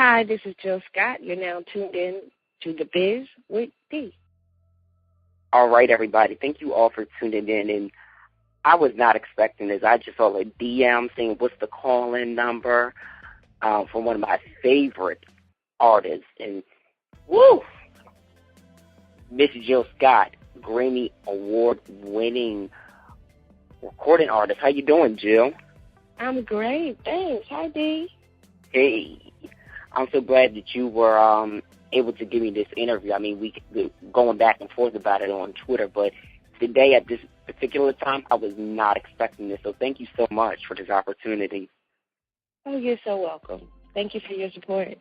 Hi, this is Jill Scott. You're now tuned in to The Biz with D. All right, everybody. Thank you all for tuning in. And I was not expecting this. I just saw a DM saying, what's the call-in number from one of my favorite artists. And, woo, Miss Jill Scott, Grammy Award-winning recording artist. How you doing, Jill? I'm great. Thanks. Hi, D. Hey. I'm so glad that you were able to give me this interview. I mean, we going back and forth about it on Twitter, but today at this particular time, I was not expecting this. So thank you so much for this opportunity. Oh, you're so welcome. Thank you for your support.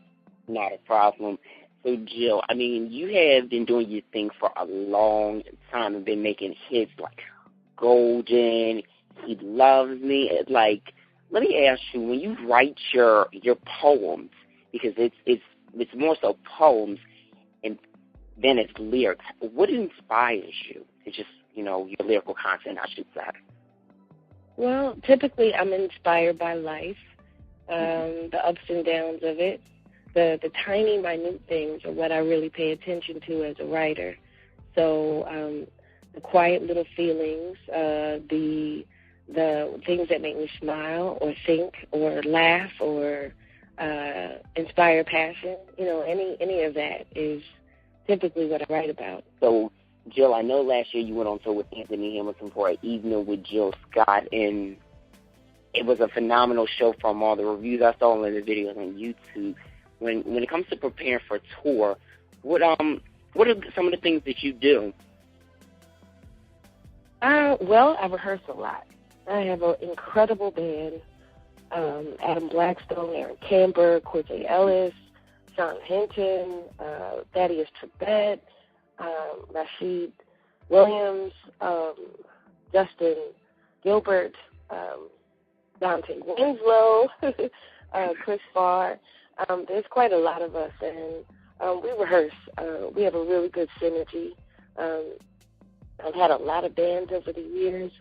Not a problem. So, Jill, I mean, you have been doing your thing for a long time and been making hits like Golden, He Loves Me. Like, let me ask you, when you write your poems, because it's more so poems and then it's lyrics, what inspires you? It's just, your lyrical content, I should say. Well, typically I'm inspired by life, the ups and downs of it. The tiny, minute things are what I really pay attention to as a writer. So the quiet little feelings, the things that make me smile or think or laugh or inspire passion, any of that is typically what I write about. So, Jill, I know last year you went on tour with Anthony Hamilton for an evening with Jill Scott, and it was a phenomenal show from all the reviews I saw in the videos on YouTube. When it comes to preparing for a tour, what are some of the things that you do? Well, I rehearse a lot. I have an incredible band. Adam Blackstone, Aaron Camber, Cortez Ellis, Sean Hinton, Thaddeus Trebet, Rashid Williams, Justin Gilbert, Dante Winslow, Chris Farr. There's quite a lot of us, and we rehearse. We have a really good synergy. I've had a lot of bands over the years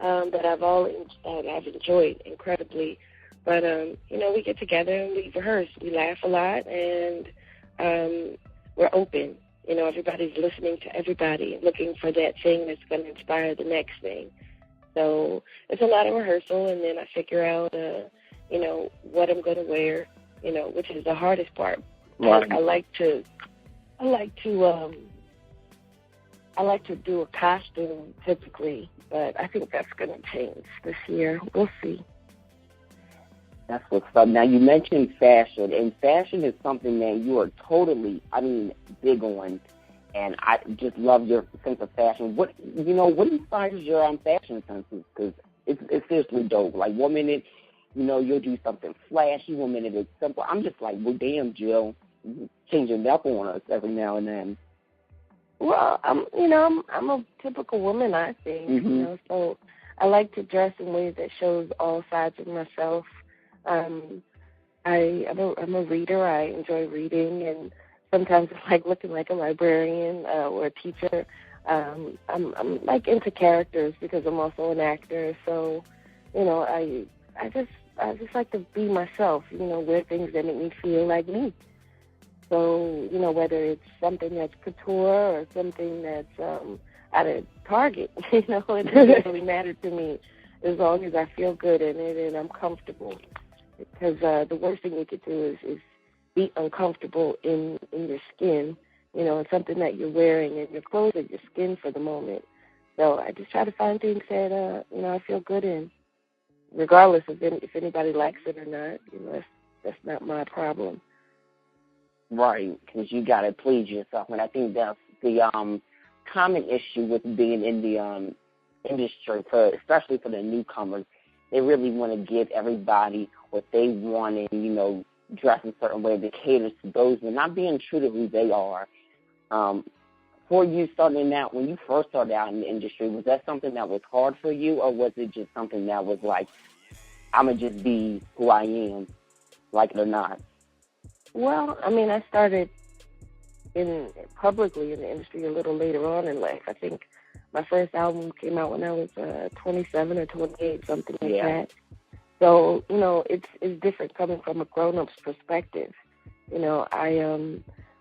that I've enjoyed incredibly. But, we get together and we rehearse. We laugh a lot, and we're open. Everybody's listening to everybody, looking for that thing that's going to inspire the next thing. So it's a lot of rehearsal, and then I figure out, what I'm going to wear, which is the hardest part. Right. I like to do a costume typically, but I think that's going to change this year. We'll see. That's what's up. Now, you mentioned fashion, and fashion is something that you are totally, big on, and I just love your sense of fashion. What inspires your fashion senses? Because it's seriously dope. Like, 1 minute, you'll do something flashy, 1 minute it's simple. I'm just like, well, damn, Jill, changing it up on us every now and then. Well, I'm a typical woman, I think, so I like to dress in ways that shows all sides of myself. I'm a reader. I enjoy reading, and sometimes I like looking like a librarian or a teacher. I'm like into characters because I'm also an actor. So, I just like to be myself. Wear things that make me feel like me. So, whether it's something that's couture or something that's out of Target, it doesn't really matter to me as long as I feel good in it and I'm comfortable. Because the worst thing you could do is be uncomfortable in your skin, and something that you're wearing, and your clothes are your skin for the moment. So I just try to find things that, I feel good in, regardless of if anybody likes it or not. That's not my problem. Right, because you got to please yourself. And I think that's the common issue with being in the industry, especially for the newcomers. They really want to give everybody what they want and, dress a certain way that caters to those, but not being true to who they are. For you starting out, when you first started out in the industry, was that something that was hard for you, or was it just something that was like, I'm going to just be who I am, like it or not? Well, I started publicly in the industry a little later on in life. I think my first album came out when I was 27 or 28, something like that. So, it's different coming from a grown-up's perspective. You know,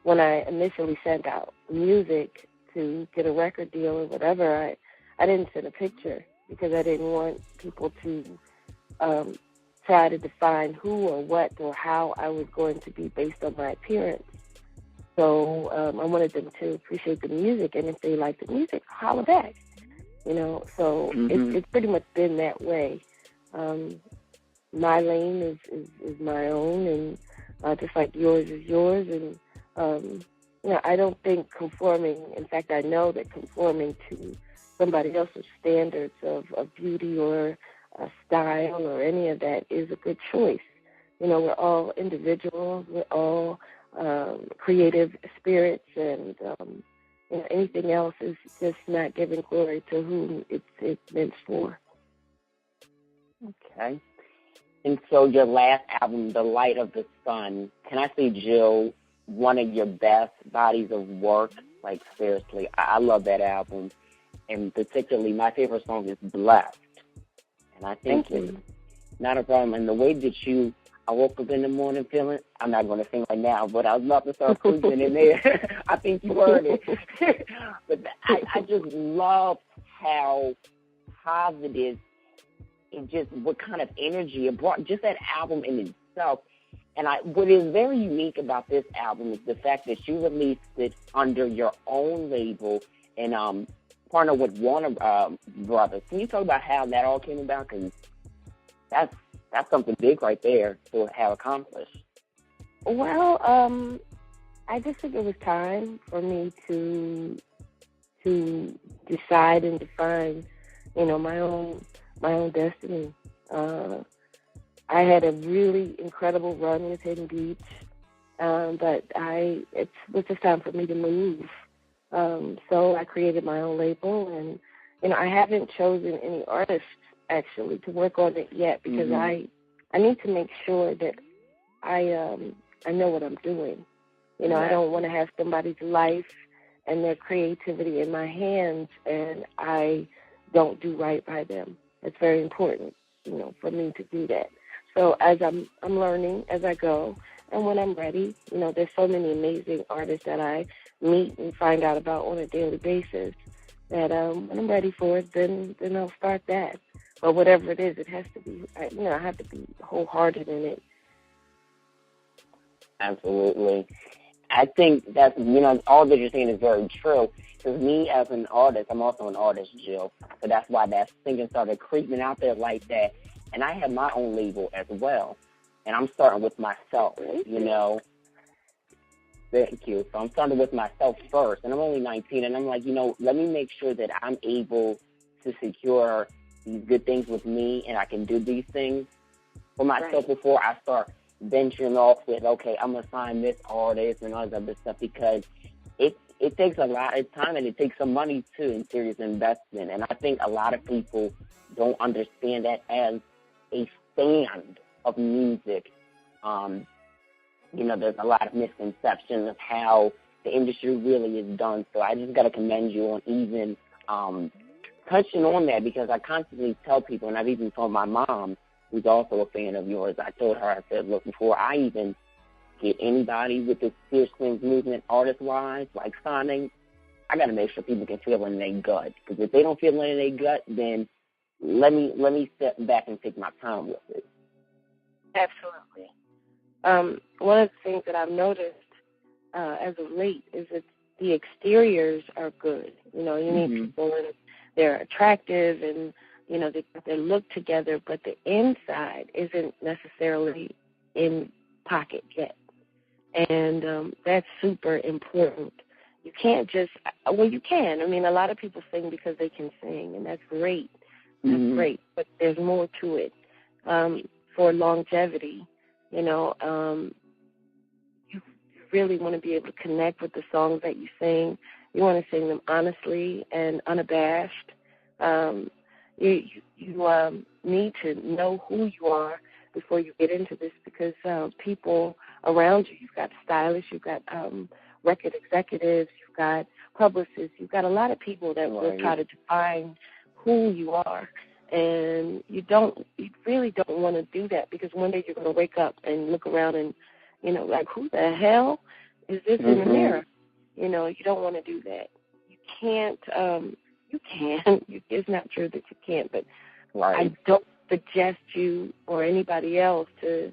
when I initially sent out music to get a record deal or whatever, I didn't send a picture because I didn't want people to try to define who or what or how I was going to be based on my appearance. So I wanted them to appreciate the music, and if they like the music, holler back. You know, so it's pretty much been that way. My lane is my own, and just like yours is yours. And you know, I don't think conforming. In fact, I know that conforming to somebody else's standards of beauty or style or any of that is a good choice. You know, we're all individuals. We're all creative spirits, and you know, anything else is just not giving glory to whom it's meant for. Okay. And so your last album, The Light of the Sun, can I say, Jill, one of your best bodies of work? Like, seriously, I love that album. And particularly, my favorite song is Blessed. And I think it's not a problem. And the way that I woke up in the morning feeling, I'm not going to sing right now, but I was about to start preaching in there. I think you heard it. But I just love how positive and just what kind of energy it brought, just that album in itself. And what is very unique about this album is the fact that you released it under your own label and partnered with Warner Brothers. Can you talk about how that all came about? Because that's something big right there to have accomplished. Well, I just think it was time for me to decide and define, you know, my own destiny. I had a really incredible run with Hidden Beach, but it was just time for me to move. So I created my own label, and you know, I haven't chosen any artists actually to work on it yet because I need to make sure that I know what I'm doing. You know, I don't want to have somebody's life and their creativity in my hands, and I don't do right by them. It's very important, you know, for me to do that. So as I'm learning as I go, and when I'm ready, you know, there's so many amazing artists that I meet and find out about on a daily basis that when I'm ready for it, then I'll start that. But whatever it is, it has to be, you know, I have to be wholehearted in it. Absolutely. I think that's, you know, all that you're saying is very true. Because me as an artist, I'm also an artist, Jill. So that's why that thinking started creeping out there like that. And I have my own label as well. And I'm starting with myself, you know. Thank you. So I'm starting with myself first. And I'm only 19. And I'm like, you know, let me make sure that I'm able to secure these good things with me and I can do these things for myself before I start venturing off with, okay, I'm going to sign this artist and all this other stuff, because it takes a lot of time and it takes some money, too, in serious investment. And I think a lot of people don't understand that as a fan of music. You know, there's a lot of misconceptions of how the industry really is done. So I just got to commend you on even touching on that, because I constantly tell people, and I've even told my mom, who's also a fan of yours, I told her, I said, look, before I even get anybody with this Fierce Queens movement artist-wise, like signing, I got to make sure people can feel it in their gut. Because if they don't feel it in their gut, then let me step back and take my time with it. Absolutely. One of the things that I've noticed as of late is that the exteriors are good. You know, you need people and they're attractive and, you know, they look together, but the inside isn't necessarily in pocket yet. And that's super important. You can't just, well, you can. I mean, a lot of people sing because they can sing, and that's great. That's great, but there's more to it. For longevity, you know, you really want to be able to connect with the songs that you sing. You want to sing them honestly and unabashed. You need to know who you are before you get into this, because people around you, you've got stylists, you've got record executives, you've got publicists, you've got a lot of people that will try to define who you are. And you really don't want to do that, because one day you're going to wake up and look around and You know, like, who the hell is this in the mirror? You know, you don't want to do that. You can't, it's not true that you can't, but I don't suggest you or anybody else to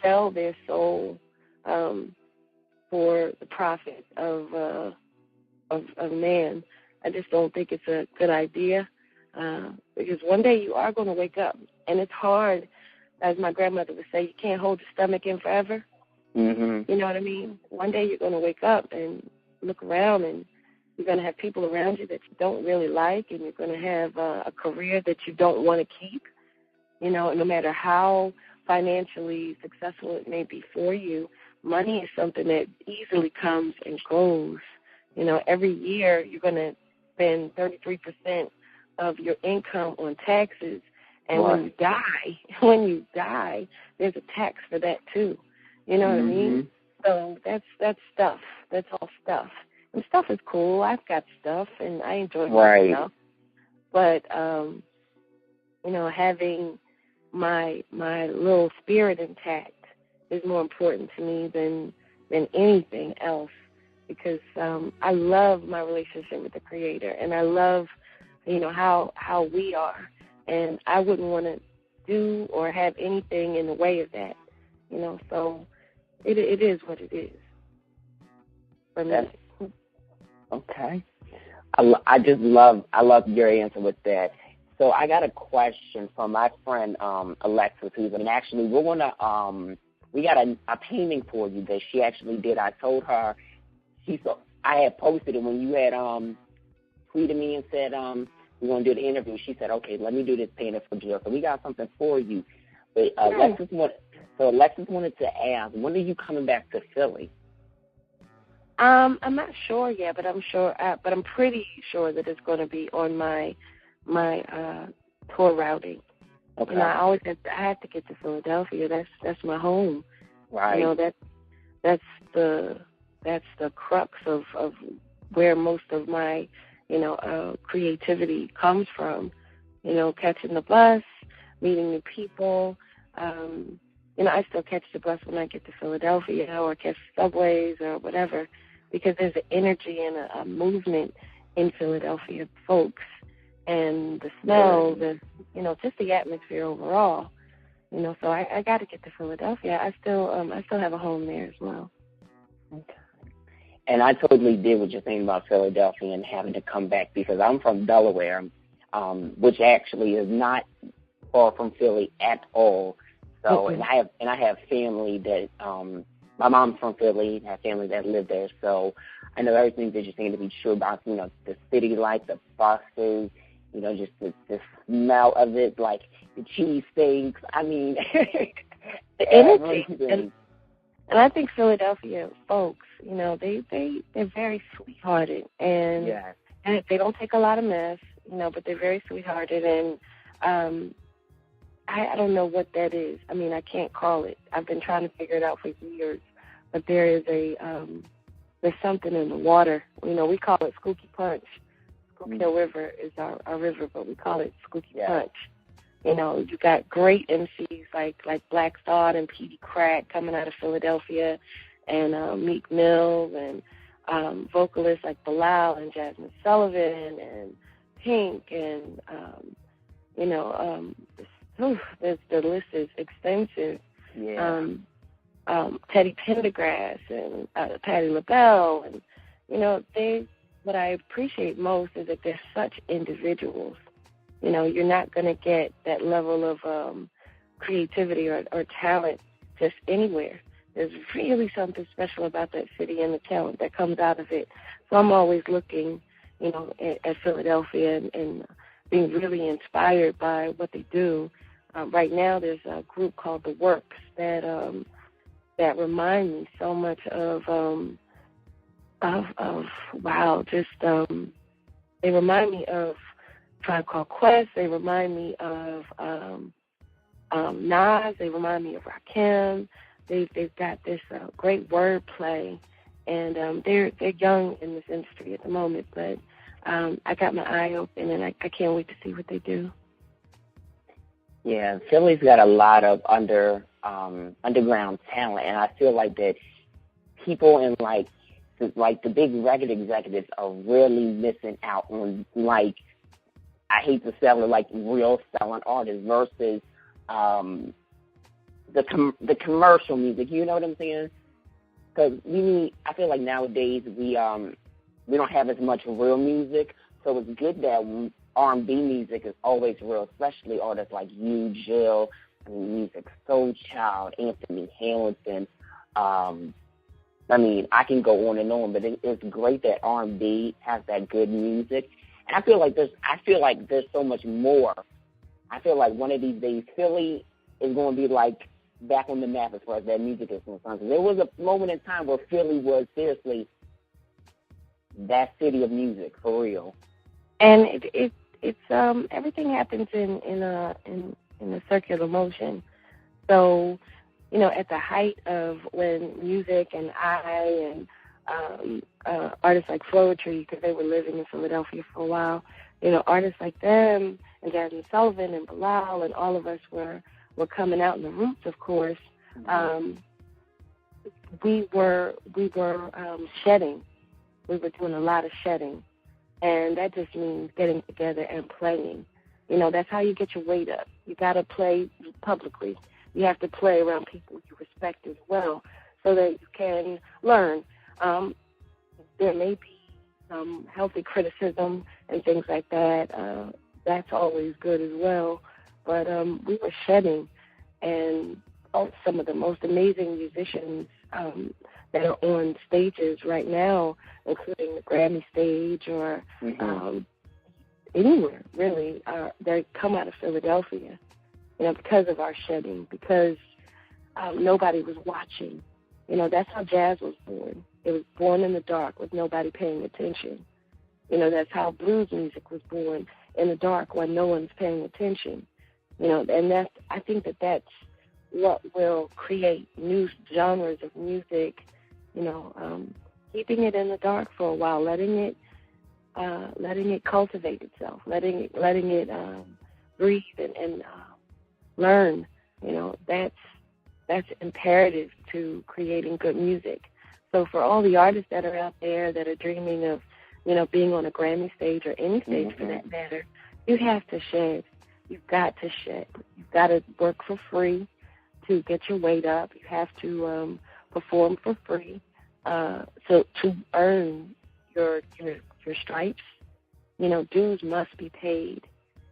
sell their soul for the profit of man. I just don't think it's a good idea, because one day you are going to wake up, and it's hard. As my grandmother would say, you can't hold your stomach in forever. You know what I mean? One day you're going to wake up and look around, and you're going to have people around you that you don't really like, and you're going to have a career that you don't want to keep. You know, no matter how financially successful it may be for you, money is something that easily comes and goes. You know, every year you're going to spend 33% of your income on taxes, and when you die, there's a tax for that too. You know what I mean? So that's stuff. That's all stuff. And stuff is cool. I've got stuff, and I enjoy my stuff. But you know, having my little spirit intact is more important to me than anything else, because I love my relationship with the Creator, and I love, you know, how we are, and I wouldn't want to do or have anything in the way of that, you know. So it is what it is for me. Okay. I love your answer with that. So I got a question from my friend Alexis, actually we got a painting for you that she actually did. I told her, I had posted it when you had tweeted me and said we're going to do the interview. She said, okay, let me do this painting for Jill. So we got something for you. But Alexis wanted to ask, when are you coming back to Philly? I'm not sure yet, but I'm pretty sure that it's going to be on my tour routing. Okay. You know, I have to get to Philadelphia. That's my home. Right. You know, that's the crux of where most of my, you know, creativity comes from. You know, catching the bus, meeting new people. You know, I still catch the bus when I get to Philadelphia, or catch subways or whatever, because there's an energy and a movement in Philadelphia, folks, and the smell, you know, just the atmosphere overall. You know, so I got to get to Philadelphia. I still have a home there as well. Okay. And I totally did what you're saying about Philadelphia and having to come back, because I'm from Delaware, which actually is not far from Philly at all. So, and I have family that my mom's from Philly. I have family that live there. So I know everything that you're saying to be true about, you know, the city life, the buses, you know, just the smell of it, like the cheese steaks. I mean, the energy. And I think Philadelphia folks, you know, they're very sweethearted, and they don't take a lot of mess, you know, but they're very sweethearted, and I don't know what that is. I mean, I can't call it. I've been trying to figure it out for years, but there is there's something in the water. You know, we call it Schuylkill Punch. Schuylkill River is our river, but we call it Schuylkill Punch. You know, you got great MCs like Black Thought and Petey Crack coming out of Philadelphia, and Meek Mills, and vocalists like Bilal and Jasmine Sullivan and Pink, and you know, the list is extensive. Yeah. Teddy Pendergrass and Patti LaBelle, and you know, what I appreciate most is that they're such individuals. You know, you're not going to get that level of creativity or talent just anywhere. There's really something special about that city and the talent that comes out of it. So I'm always looking, you know, at Philadelphia and being really inspired by what they do. Right now there's a group called The Works that remind me so much of they remind me of Tribe Called Quest. They remind me of Nas. They remind me of Rakim. They've got this great wordplay, and they're young in this industry at the moment. But I got my eye open, and I can't wait to see what they do. Yeah, Philly's got a lot of underground talent, and I feel like that people in like the big record executives are really missing out on, like, I hate to sell it, like real selling artists versus the commercial music. You know what I'm saying? Because I feel like nowadays we don't have as much real music, so it's good that R&B music is always real, especially artists like you, Jill, Music Soul Child, Anthony Hamilton. I mean, I can go on and on, but it's great that R&B has that good music. And I feel like there's so much more. I feel like one of these days Philly is going to be like back on the map as far as that music is concerned. There was a moment in time where Philly was seriously that city of music for real. And it's everything happens in a circular motion. So, you know, at the height of when music and artists like Floetry, because they were living in Philadelphia for a while, you know, artists like them and Jasmine Sullivan and Bilal and all of us were coming out in the Roots, of course. We were shedding. We were doing a lot of shedding, and that just means getting together and playing. You know, that's how you get your weight up. You got to play publicly. You have to play around people you respect as well so that you can learn. There may be some healthy criticism and things like that. That's always good as well. But we were shedding, and some of the most amazing musicians that are on stages right now, including the Grammy stage or anywhere, really, they come out of Philadelphia, you know, because of our shedding, because nobody was watching. You know, that's how jazz was born. It was born in the dark with nobody paying attention. You know, that's how blues music was born, in the dark when no one's paying attention. You know, and I think that's what will create new genres of music, you know, keeping it in the dark for a while, letting it cultivate itself, letting it breathe and learn. You know, that's imperative to creating good music. So for all the artists that are out there that are dreaming of, you know, being on a Grammy stage or any stage for that matter, you have to shed. You've got to shed. You've got to work for free to get your weight up. You have to perform for free. So to earn your stripes, you know, dues must be paid.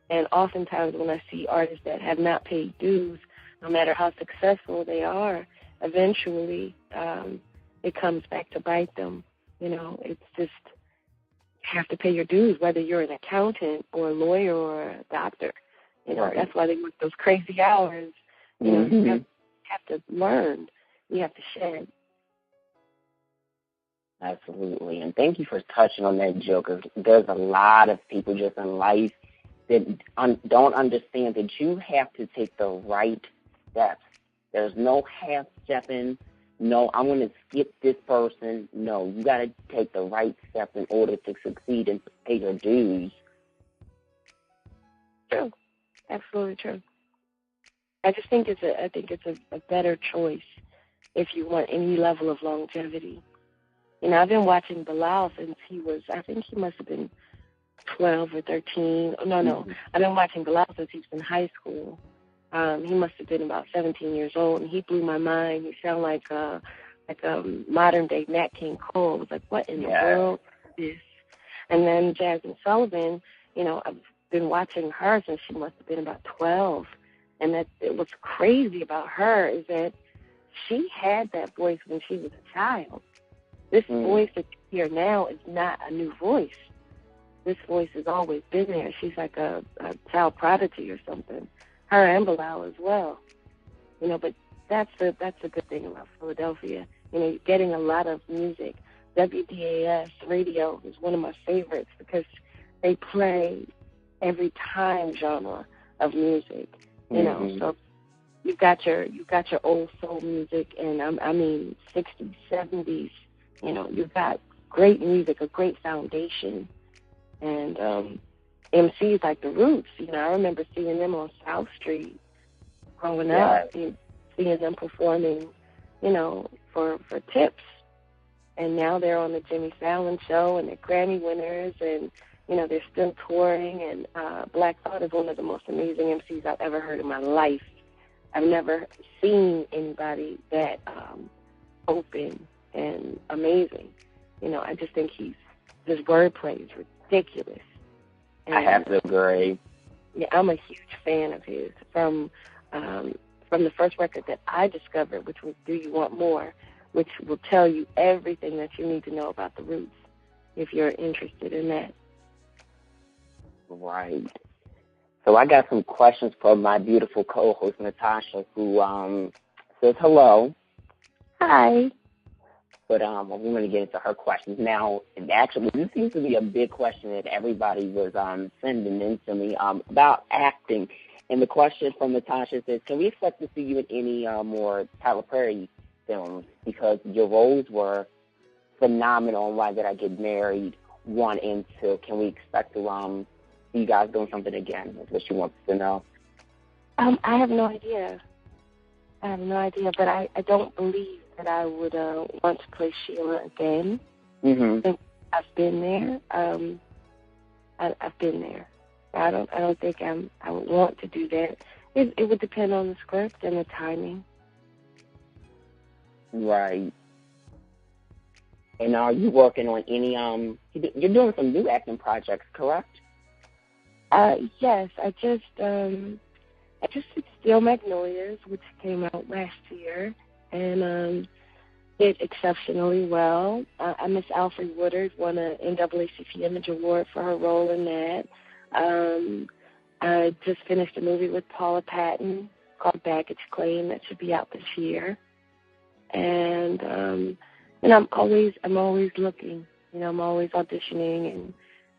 And oftentimes when I see artists that have not paid dues, no matter how successful they are, eventually it comes back to bite them. You know, it's just you have to pay your dues, whether you're an accountant or a lawyer or a doctor. You know, that's why they work those crazy hours. You know, you have to learn. You have to shed. Absolutely. And thank you for touching on that, Jill, because there's a lot of people just in life that don't understand that you have to take the right steps. There's no half-stepping. No, I'm going to skip this person. No, you got to take the right steps in order to succeed and pay your dues. True. Absolutely true. I just think it's a better choice if you want any level of longevity. You know, I've been watching Bilal since I think he must have been 12 or 13. No. I've been watching Bilal since he was in high school. He must have been about 17 years old, and he blew my mind. He sounded like a modern-day Nat King Cole. I was like, what in the world is this? And then Jasmine Sullivan, you know, I've been watching her since she must have been about 12. And what's crazy about her is that she had that voice when she was a child. This voice that you hear now is not a new voice. This voice has always been there. She's like a child prodigy or something. Her and Bilal as well. You know, but that's a good thing about Philadelphia. You know, you're getting a lot of music. WDAS radio is one of my favorites because they play every time genre of music. You know, so you've got your old soul music, and I mean 60s, 70s. You know, you've got great music, a great foundation, and MCs like the Roots. You know, I remember seeing them on South Street growing up. You know, seeing them performing, for tips. And now they're on the Jimmy Fallon show, and they're Grammy winners, and, they're still touring. And Black Thought is one of the most amazing MCs I've ever heard in my life. I've never seen anybody that open and amazing. I just think his wordplay is ridiculous. And, I have to agree. Yeah, I'm a huge fan of his. From the first record that I discovered, which was Do You Want More, which will tell you everything that you need to know about the Roots if you're interested in that. Right. So I got some questions from my beautiful co-host, Natasha, who says hello. Hi. But we want to get into her questions. Now, actually, this seems to be a big question that everybody was sending in to me about acting. And the question from Natasha says, can we expect to see you in any more Tyler Perry films? Because your roles were phenomenal in Why Did I Get Married 1 and 2. Can we expect to see you guys doing something again? That's what she wants to know. I have no idea. But I don't believe that I would want to play Sheila again. Mm-hmm. I've been there. I've been there. I don't think I would want to do that. It would depend on the script and the timing. Right. And are you working on any you're doing some new acting projects, correct? Yes, I just did Steel Magnolias, which came out last year, and did exceptionally well. Miss Alfre Woodard won an NAACP Image Award for her role in that. I just finished a movie with Paula Patton called Baggage Claim that should be out this year. And I'm always looking. I'm always auditioning and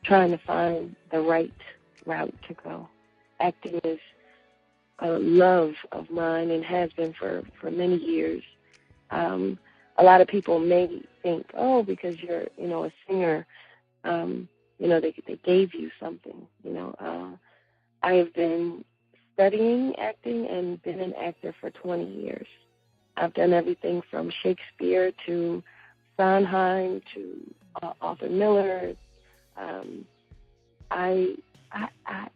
trying to find the right route to go. Acting is a love of mine and has been for many years. A lot of people may think, because you're, a singer, they gave you something. I have been studying acting and been an actor for 20 years. I've done everything from Shakespeare to Sondheim to Arthur Miller. I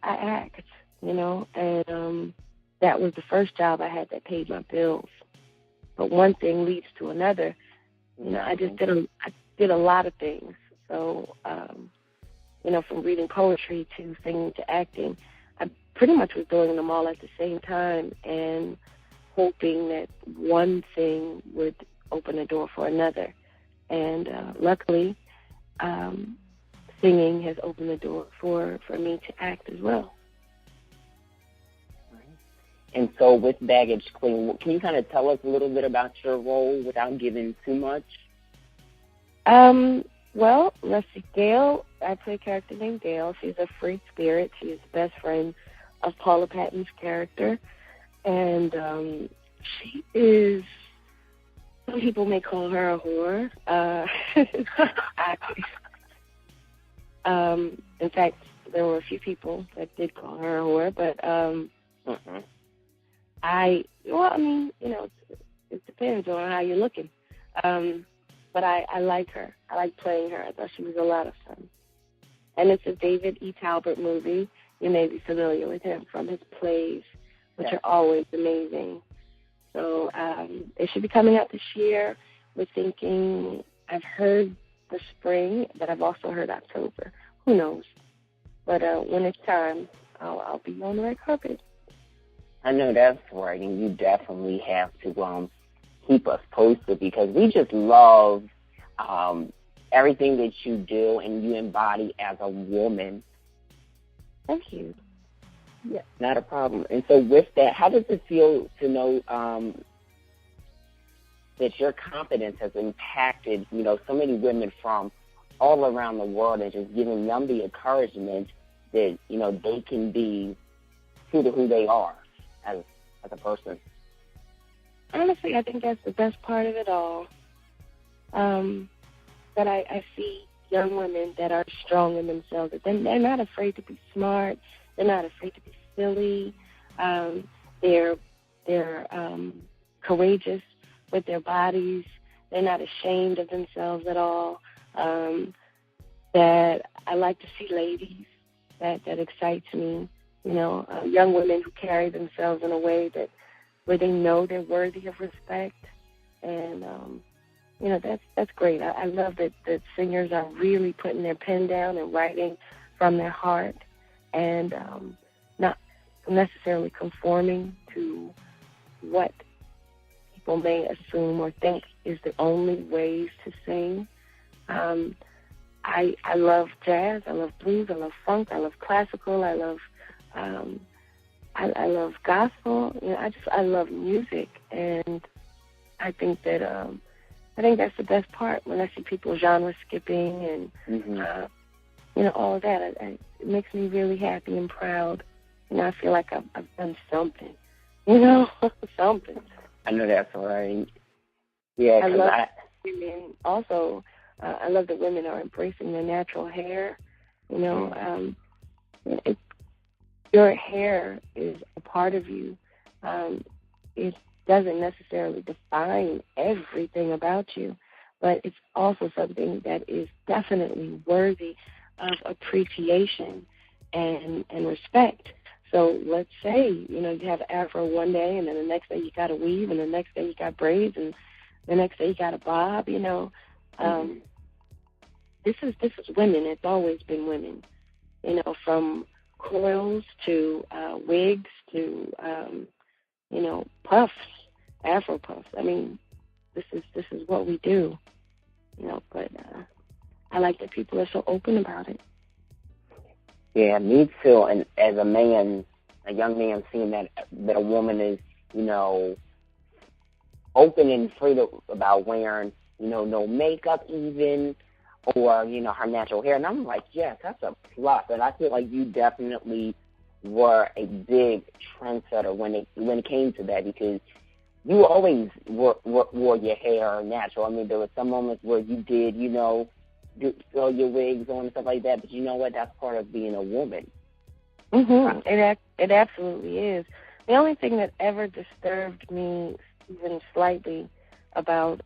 act, and that was the first job I had that paid my bills. But one thing leads to another. I just did a lot of things. So, from reading poetry to singing to acting, I pretty much was doing them all at the same time and hoping that one thing would open a door for another. And luckily, singing has opened the door for me to act as well. And so with Baggage Claim, can you kind of tell us a little bit about your role without giving too much? Well, Rusty Gale, I play a character named Gale. She's a free spirit. She is the best friend of Paula Patton's character. And she is, some people may call her a whore. In fact, there were a few people that did call her a whore, but it depends on how you're looking. But I like her. I like playing her. I thought she was a lot of fun. And it's a David E. Talbot movie. You may be familiar with him from his plays, which are always amazing. So it should be coming out this year. We're thinking, I've heard the spring, but I've also heard October. Who knows? But when it's time, I'll be on the red carpet. I know that's right, and you definitely have to keep us posted because we just love everything that you do and you embody as a woman. Thank you. Yeah, not a problem. And so with that, how does it feel to know that your confidence has impacted, so many women from all around the world and just giving them the encouragement that, they can be true to who they are as a person? Honestly, I think that's the best part of it all. That I see young women that are strong in themselves. That they're not afraid to be smart. They're not afraid to be silly. They're courageous with their bodies. They're not ashamed of themselves at all. That I like to see ladies. That excites me. Young women who carry themselves in a way that where they know they're worthy of respect. And, that's great. I love that singers are really putting their pen down and writing from their heart and not necessarily conforming to what people may assume or think is the only ways to sing. I love jazz. I love blues. I love funk. I love classical. I love I love gospel. I love music, and I think that that's the best part when I see people genre skipping and all of that. It makes me really happy and proud, and I feel like I've done something. Something. I know that's right. Yeah, I love women also. I love that women are embracing their natural hair. Your hair is a part of you. It doesn't necessarily define everything about you, but it's also something that is definitely worthy of appreciation and respect. So let's say, you have afro one day, and then the next day you got a weave, and the next day you got braids, and the next day you got a bob, This is women. It's always been women, from coils to wigs to puffs, afro puffs. I mean, this is what we do, But I like that people are so open about it. Yeah, me too. And as a man, a young man, seeing that a woman is, open and free about wearing, no makeup even, or, her natural hair. And I'm like, yes, that's a plus. And I feel like you definitely were a big trendsetter when it came to that, because you always wore your hair natural. I mean, there were some moments where you did, throw your wigs on and stuff like that, but you know what? That's part of being a woman. Mm-hmm. It absolutely is. The only thing that ever disturbed me even slightly about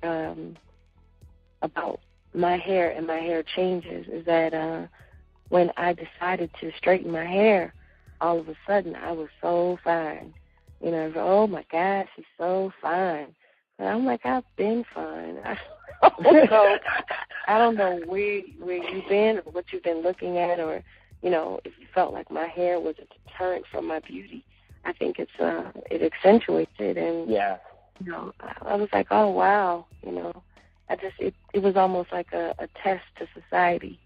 my hair and my hair changes is that when I decided to straighten my hair, all of a sudden I was so fine. Oh my gosh, she's so fine. And I'm like, I've been fine. I don't know where you've been or what you've been looking at, or if you felt like my hair was a deterrent from my beauty. I think it accentuates it, and yeah, I was like, oh wow, it was almost like a test to society,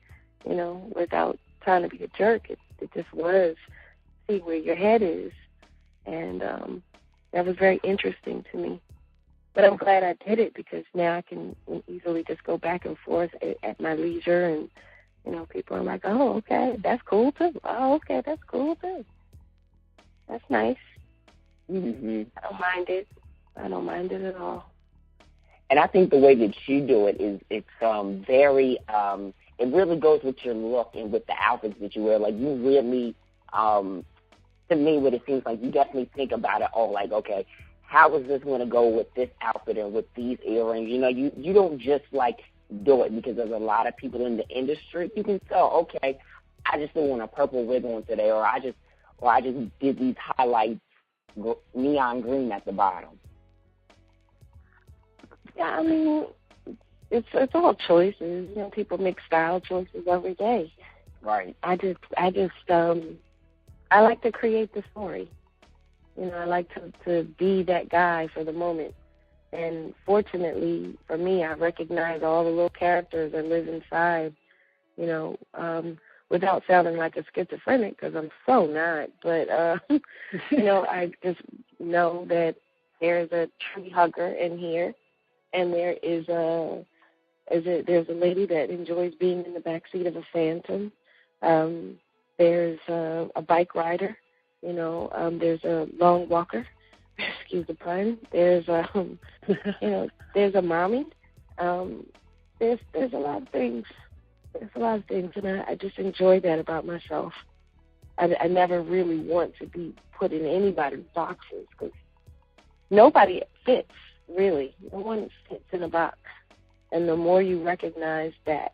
without trying to be a jerk. It just was, see where your head is, and that was very interesting to me. But I'm glad I did it, because now I can easily just go back and forth at my leisure, and people are like, oh, okay, that's cool too. Oh, okay, that's cool too. That's nice. Mm-hmm. I don't mind it. I don't mind it at all. And I think the way that you do it is it's very it really goes with your look and with the outfits that you wear. Like, you really, to me, what it seems like, you definitely think about it all. Like, okay, how is this going to go with this outfit and with these earrings? You don't just do it because there's a lot of people in the industry. You can tell, okay, I just don't want a purple wig on today, or I just did these highlights neon green at the bottom. Yeah, I mean, it's all choices. People make style choices every day. Right. I like to create the story. I like to be that guy for the moment. And fortunately for me, I recognize all the little characters that live inside, without sounding like a schizophrenic, because I'm so not. But, I just know that there's a tree hugger in here, and there's a lady that enjoys being in the backseat of a Phantom. There's a bike rider. There's a long walker. Excuse the pun. There's there's a mommy. There's a lot of things. There's a lot of things, and I just enjoy that about myself. I never really want to be put in anybody's boxes, because nobody fits, really. No one fits in a box. And the more you recognize that,